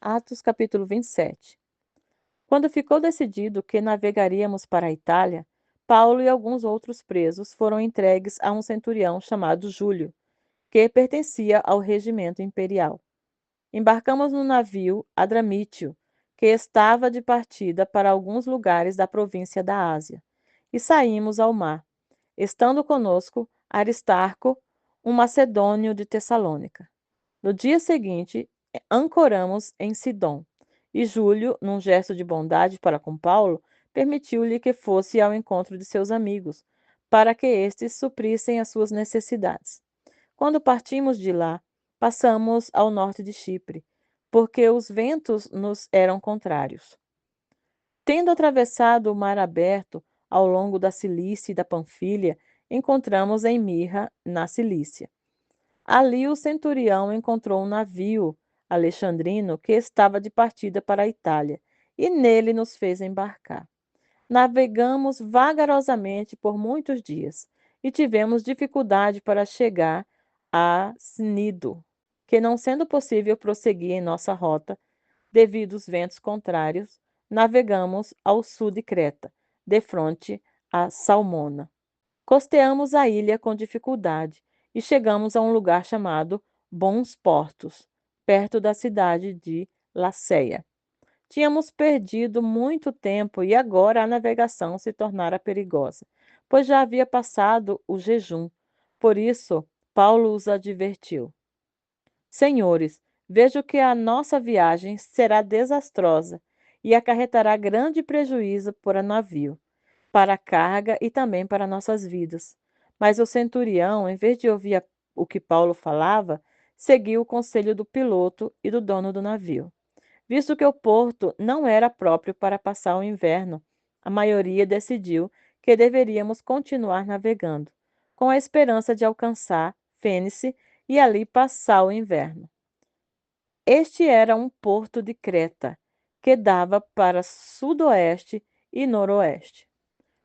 Atos capítulo 27. Quando ficou decidido que navegaríamos para a Itália, Paulo e alguns outros presos foram entregues a um centurião chamado Júlio, que pertencia ao regimento imperial. Embarcamos no navio Adramítio, que estava de partida para alguns lugares da província da Ásia, e saímos ao mar, estando conosco Aristarco, um macedônio de Tessalônica. No dia seguinte, ancoramos em Sidom, e Júlio, num gesto de bondade para com Paulo, permitiu-lhe que fosse ao encontro de seus amigos, para que estes suprissem as suas necessidades. Quando partimos de lá, passamos ao norte de Chipre, porque os ventos nos eram contrários. Tendo atravessado o mar aberto ao longo da Cilícia e da Panfilha, encontramos em Mirra, na Cilícia. Ali o centurião encontrou um navio alexandrino que estava de partida para a Itália, e nele nos fez embarcar. Navegamos vagarosamente por muitos dias, e tivemos dificuldade para chegar a Cnido, que não sendo possível prosseguir em nossa rota, devido aos ventos contrários, navegamos ao sul de Creta, defronte a Salmona. Costeamos a ilha com dificuldade e chegamos a um lugar chamado Bons Portos, perto da cidade de Lacéia. Tínhamos perdido muito tempo e agora a navegação se tornara perigosa, pois já havia passado o jejum. Por isso, Paulo os advertiu: Senhores, vejo que a nossa viagem será desastrosa e acarretará grande prejuízo para o navio, para a carga e também para nossas vidas. Mas o centurião, em vez de ouvir o que Paulo falava, seguiu o conselho do piloto e do dono do navio. Visto que o porto não era próprio para passar o inverno, a maioria decidiu que deveríamos continuar navegando, com a esperança de alcançar Fênice e ali passar o inverno. Este era um porto de Creta, que dava para sudoeste e noroeste.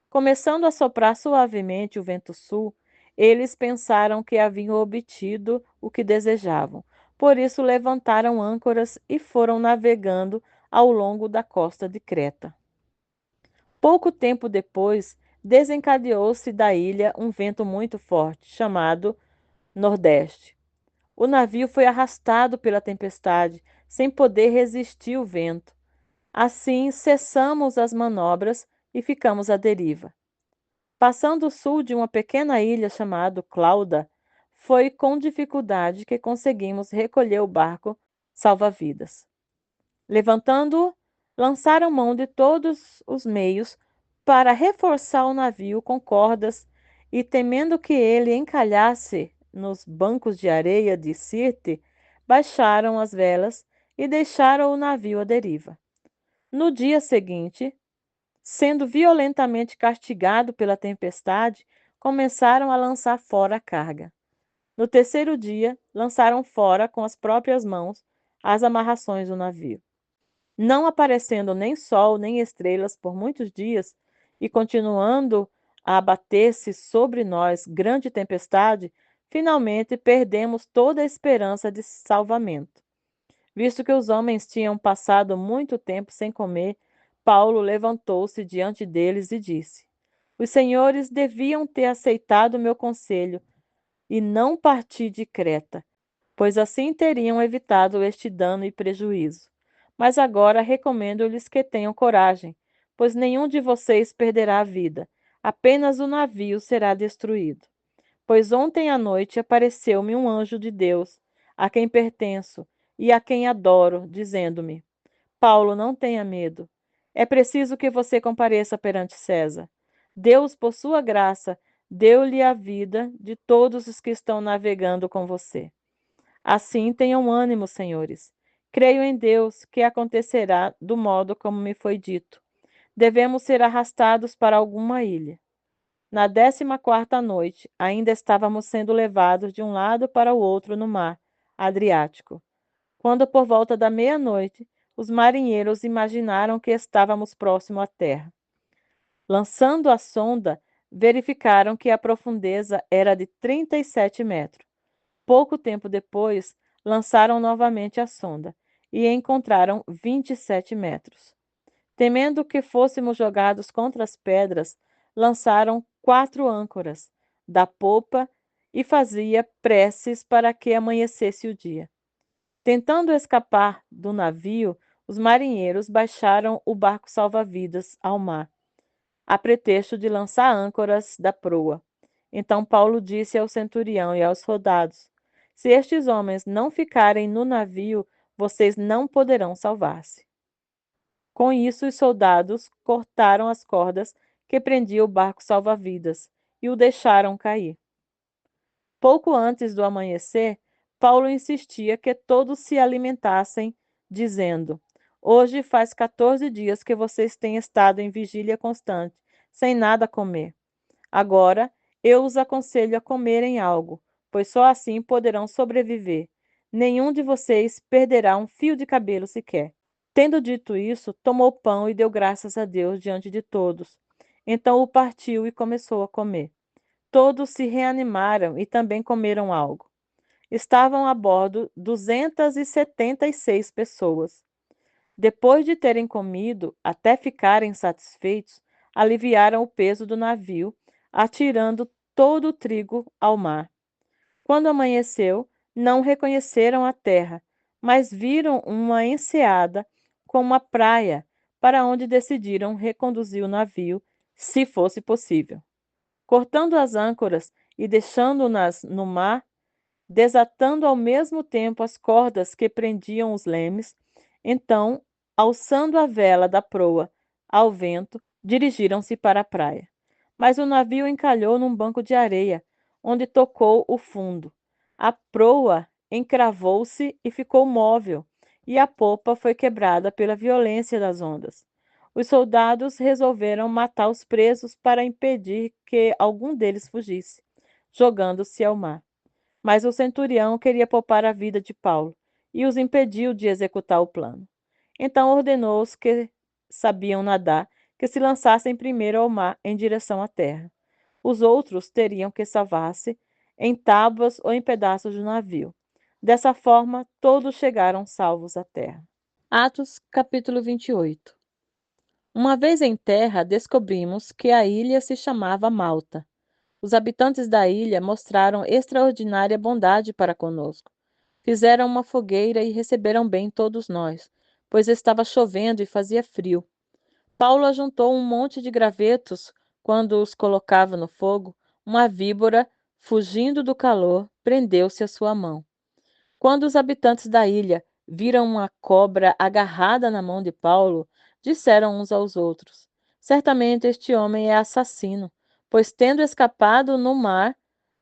Começando a soprar suavemente o vento sul, eles pensaram que haviam obtido o que desejavam. Por isso levantaram âncoras e foram navegando ao longo da costa de Creta. Pouco tempo depois, desencadeou-se da ilha um vento muito forte, chamado Nordeste. O navio foi arrastado pela tempestade, sem poder resistir ao vento. Assim, cessamos as manobras e ficamos à deriva. Passando o sul de uma pequena ilha chamada Clauda, foi com dificuldade que conseguimos recolher o barco salva-vidas. Levantando-o, lançaram mão de todos os meios para reforçar o navio com cordas e, temendo que ele encalhasse nos bancos de areia de Sirte, baixaram as velas e deixaram o navio à deriva. No dia seguinte, sendo violentamente castigado pela tempestade, começaram a lançar fora a carga. No terceiro dia, lançaram fora com as próprias mãos as amarrações do navio. Não aparecendo nem sol nem estrelas por muitos dias e continuando a abater-se sobre nós grande tempestade, finalmente perdemos toda a esperança de salvamento. Visto que os homens tinham passado muito tempo sem comer, Paulo levantou-se diante deles e disse: Os senhores deviam ter aceitado o meu conselho e não partir de Creta, pois assim teriam evitado este dano e prejuízo. Mas agora recomendo-lhes que tenham coragem, pois nenhum de vocês perderá a vida, apenas o navio será destruído. Pois ontem à noite apareceu-me um anjo de Deus, a quem pertenço e a quem adoro, dizendo-me: Paulo, não tenha medo. É preciso que você compareça perante César. Deus, por sua graça, deu-lhe a vida de todos os que estão navegando com você. Assim tenham ânimo, senhores. Creio em Deus que acontecerá do modo como me foi dito. Devemos ser arrastados para alguma ilha. Na 14ª noite, ainda estávamos sendo levados de um lado para o outro no mar Adriático, quando por volta da meia-noite, os marinheiros imaginaram que estávamos próximo à terra. Lançando a sonda, verificaram que a profundeza era de 37 metros. Pouco tempo depois, lançaram novamente a sonda e encontraram 27 metros. Temendo que fôssemos jogados contra as pedras, lançaram 4 âncoras da popa e fazia preces para que amanhecesse o dia. Tentando escapar do navio, os marinheiros baixaram o barco salva-vidas ao mar, a pretexto de lançar âncoras da proa. Então Paulo disse ao centurião e aos soldados: Se estes homens não ficarem no navio, vocês não poderão salvar-se. Com isso, os soldados cortaram as cordas que prendiam o barco salva-vidas e o deixaram cair. Pouco antes do amanhecer, Paulo insistia que todos se alimentassem, dizendo: Hoje faz 14 dias que vocês têm estado em vigília constante, sem nada comer. Agora, eu os aconselho a comerem algo, pois só assim poderão sobreviver. Nenhum de vocês perderá um fio de cabelo sequer. Tendo dito isso, tomou pão e deu graças a Deus diante de todos. Então o partiu e começou a comer. Todos se reanimaram e também comeram algo. Estavam a bordo 276 pessoas. Depois de terem comido, até ficarem satisfeitos, aliviaram o peso do navio, atirando todo o trigo ao mar. Quando amanheceu, não reconheceram a terra, mas viram uma enseada com uma praia, para onde decidiram reconduzir o navio, se fosse possível. Cortando as âncoras e deixando-nas no mar, desatando ao mesmo tempo as cordas que prendiam os lemes, então, alçando a vela da proa ao vento, dirigiram-se para a praia. Mas o navio encalhou num banco de areia, onde tocou o fundo. A proa encravou-se e ficou móvel, e a popa foi quebrada pela violência das ondas. Os soldados resolveram matar os presos para impedir que algum deles fugisse, jogando-se ao mar. Mas o centurião queria poupar a vida de Paulo e os impediu de executar o plano. Então ordenou aos que sabiam nadar que se lançassem primeiro ao mar em direção à terra. Os outros teriam que salvar-se em tábuas ou em pedaços do navio. Dessa forma, todos chegaram salvos à terra. Atos, capítulo 28. Uma vez em terra, descobrimos que a ilha se chamava Malta. Os habitantes da ilha mostraram extraordinária bondade para conosco. Fizeram uma fogueira e receberam bem todos nós, pois estava chovendo e fazia frio. Paulo ajuntou um monte de gravetos quando os colocava no fogo. Uma víbora, fugindo do calor, prendeu-se à sua mão. Quando os habitantes da ilha viram uma cobra agarrada na mão de Paulo, disseram uns aos outros: Certamente este homem é assassino, pois tendo escapado no mar,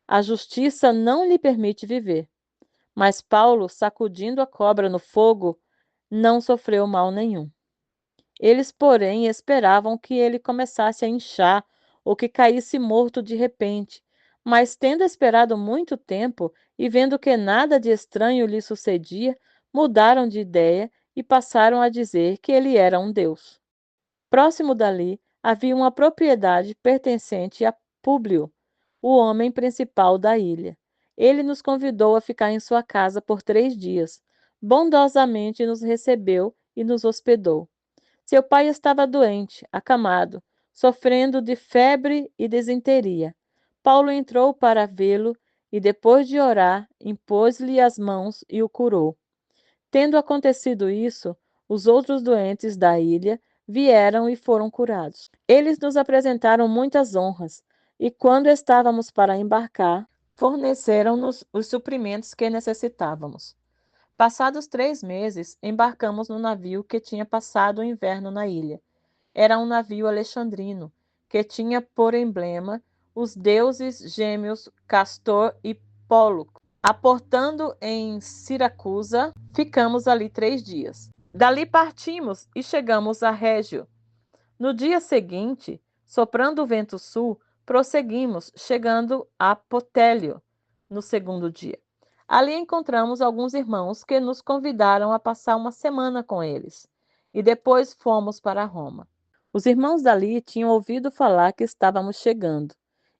a justiça não lhe permite viver. Mas Paulo, sacudindo a cobra no fogo, não sofreu mal nenhum. Eles, porém, esperavam que ele começasse a inchar ou que caísse morto de repente. Mas, tendo esperado muito tempo e vendo que nada de estranho lhe sucedia, mudaram de ideia e passaram a dizer que ele era um deus. Próximo dali havia uma propriedade pertencente a Públio, o homem principal da ilha. Ele nos convidou a ficar em sua casa por 3 dias. Bondosamente nos recebeu e nos hospedou. Seu pai estava doente, acamado, sofrendo de febre e desinteria. Paulo entrou para vê-lo e, depois de orar, impôs-lhe as mãos e o curou. Tendo acontecido isso, os outros doentes da ilha vieram e foram curados. Eles nos apresentaram muitas honras e, quando estávamos para embarcar, forneceram-nos os suprimentos que necessitávamos. Passados 3 meses, embarcamos no navio que tinha passado o inverno na ilha. Era um navio alexandrino, que tinha por emblema os deuses gêmeos Castor e Pólux. Aportando em Siracusa, ficamos ali 3 dias. Dali partimos e chegamos a Régio. No dia seguinte, soprando o vento sul, prosseguimos, chegando a Potélio, no segundo dia. Ali encontramos alguns irmãos que nos convidaram a passar uma semana com eles, e depois fomos para Roma. Os irmãos dali tinham ouvido falar que estávamos chegando,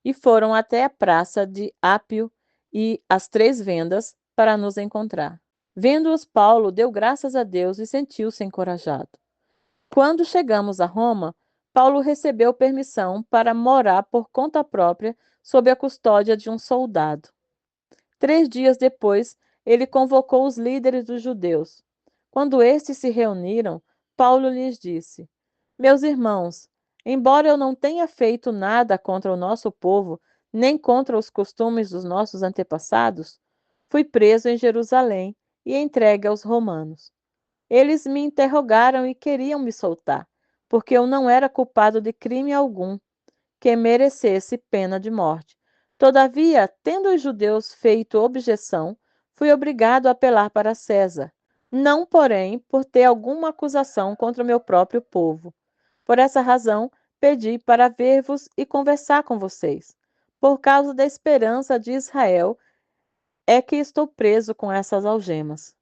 e foram até a praça de Ápio e as 3 Vendas para nos encontrar. Vendo-os, Paulo deu graças a Deus e sentiu-se encorajado. Quando chegamos a Roma, Paulo recebeu permissão para morar por conta própria sob a custódia de um soldado. 3 dias depois, ele convocou os líderes dos judeus. Quando estes se reuniram, Paulo lhes disse: Meus irmãos, embora eu não tenha feito nada contra o nosso povo, nem contra os costumes dos nossos antepassados, fui preso em Jerusalém e entregue aos romanos. Eles me interrogaram e queriam me soltar, porque eu não era culpado de crime algum que merecesse pena de morte. Todavia, tendo os judeus feito objeção, fui obrigado a apelar para César, não, porém, por ter alguma acusação contra o meu próprio povo. Por essa razão, pedi para ver-vos e conversar com vocês. Por causa da esperança de Israel, é que estou preso com essas algemas.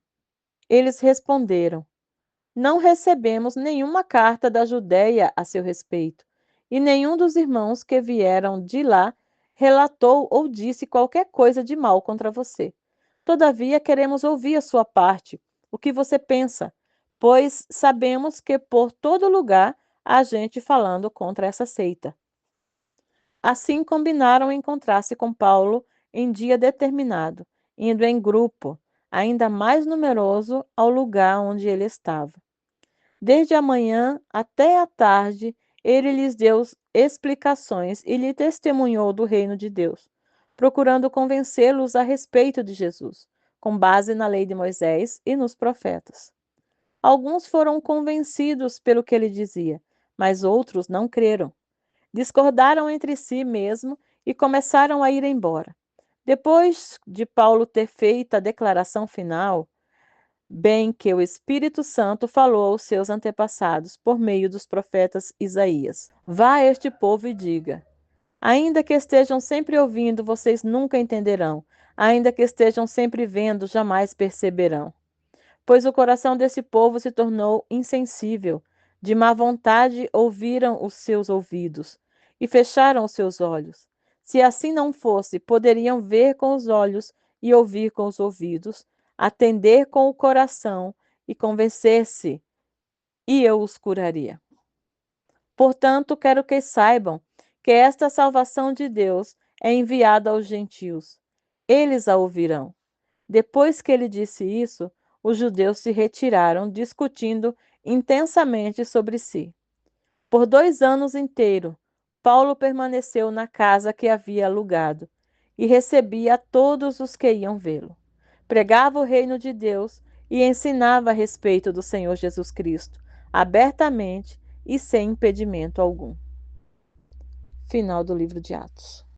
Eles responderam: Não recebemos nenhuma carta da Judéia a seu respeito, e nenhum dos irmãos que vieram de lá relatou ou disse qualquer coisa de mal contra você. Todavia, queremos ouvir a sua parte, o que você pensa, pois sabemos que por todo lugar há gente falando contra essa seita. Assim combinaram encontrar-se com Paulo em dia determinado, indo em grupo, ainda mais numeroso, ao lugar onde ele estava. Desde a manhã até a tarde, ele lhes deu explicações e lhe testemunhou do reino de Deus, procurando convencê-los a respeito de Jesus, com base na lei de Moisés e nos profetas. Alguns foram convencidos pelo que ele dizia, mas outros não creram. Discordaram entre si mesmo e começaram a ir embora. Depois de Paulo ter feito a declaração final, bem que o Espírito Santo falou aos seus antepassados por meio dos profetas Isaías: Vá a este povo e diga: Ainda que estejam sempre ouvindo, vocês nunca entenderão. Ainda que estejam sempre vendo, jamais perceberão. Pois o coração desse povo se tornou insensível. De má vontade ouviram os seus ouvidos e fecharam os seus olhos. Se assim não fosse, poderiam ver com os olhos e ouvir com os ouvidos, atender com o coração e convencer-se, e eu os curaria. Portanto, quero que saibam que esta salvação de Deus é enviada aos gentios. Eles a ouvirão. Depois que ele disse isso, os judeus se retiraram, discutindo intensamente sobre si. Por 2 anos inteiros, Paulo permaneceu na casa que havia alugado e recebia todos os que iam vê-lo. Pregava o reino de Deus e ensinava a respeito do Senhor Jesus Cristo, abertamente e sem impedimento algum. Final do livro de Atos.